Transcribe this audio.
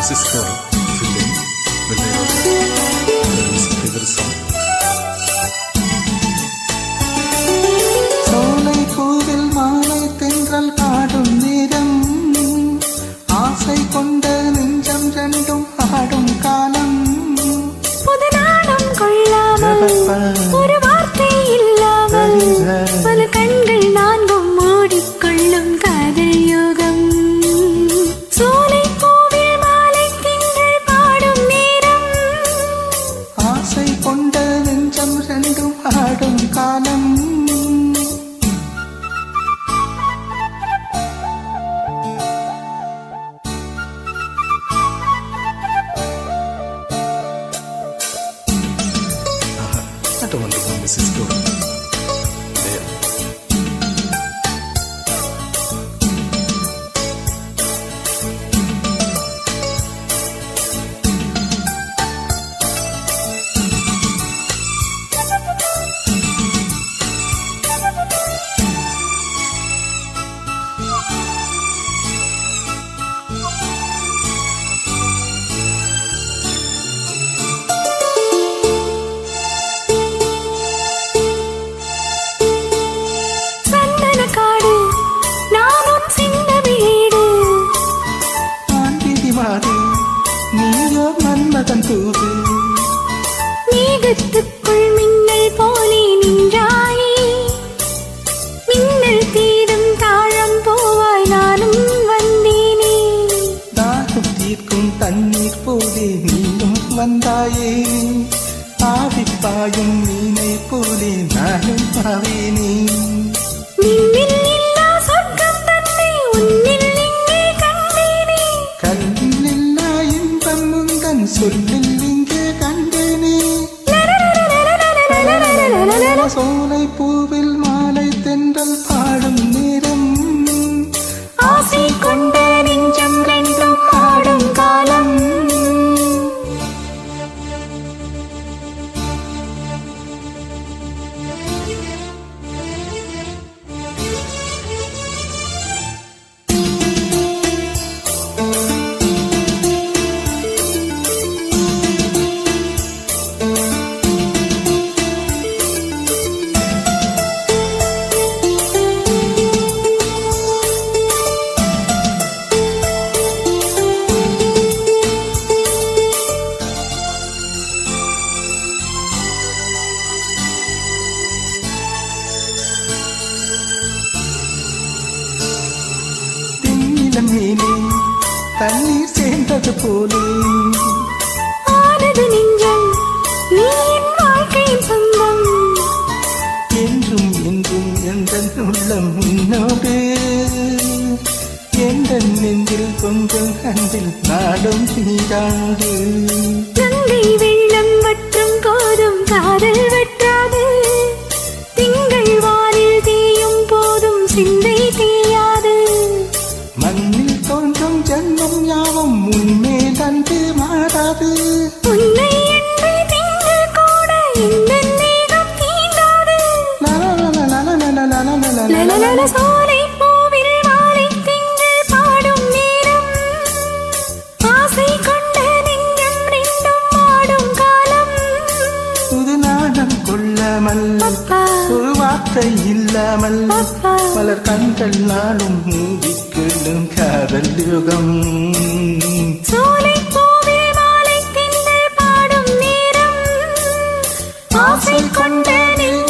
Cisco feeling favorite song. சோலை பூவில் மாலை தென்றல் பாடும் நேரம் ஆசை கொண்ட நெஞ்சம் ரெண்டும் ஆடும் காலம் புதுநாடம் கொள்ளாமல் ஒரு வார்த்தை இல்லாமல் பல கண்கள் நான்கும் மூடிக்கொள்ளும் காதல் யோகம் சோலை பூவில் மாலை திங்கள் பாடும் நேரம் ஆசை கொண்ட நெஞ்சம் ரெண்டும் ஆடும் காலம் I don't want to go Mrs. Go. There. நீயோ மன்மதன் தூது மேகத்துக்குள் மின்னல் போலே நின்றாயே மின்னல் தீடும் தாழம் போவாய் நானும் வந்தேனே தாகம் தீர்க்கும் தண்ணீர் போலே நீயும் வந்தாயே ஆவிப்பாயும் மீனை போலே நானும் பாவேனே நின்னில் இல்லா சொர்க்கம் தன்னை உன்னில் இங்கே கண்டேனே கல்லில் இல்லா இன்பம் முந்தன் சொல்லில் இங்கே கண்டேனே சோலை பூவில் மாலை தென்றல் பாடும் நேரம் ஆசை கொண்ட நெஞ்சம் ரெண்டும் ஆடும் காலம் மேலே தண்ணீர் சேர்ந்தது போலே ஆனது நெஞ்சம் நீ என் வாழ்க்கையின் சொந்தம் என்றும் என்றும் எந்த உள்ளம் உன்னோடு எந்த நெஞ்சில் கொஞ்சம் கண்டில் நாடும் நீராடு கங்கை வெள்ளம் வற்றும் போதும் காதல் வற்றாது திங்கள் வானில் தேயும் போதும் சிந்தை தேயாது மண்ணில் தோன்றும் ஜன்மம் யாவும் உன்மேல் அன்று மாறாது உன்னை என்று திங்கள் கூட இந்த மேகம் தீண்டாது லலலல சோலை பூவில் மாலை திங்கள் பாடும் நேரம் ஆசை கொண்ட நெஞ்சம் ரெண்டும் ஆடும் காலம் புது நாடம் கொள்ளாமல் ஒரு வார்த்தை இல்லாமல் பலர் கண்கள் நாளும் மூடிக்கொள்ளும் காதல் யுகம் சோலை பூவில் மாலை திங்கள் பாடும் நேரம் ஆசை கொண்ட நெஞ்சம்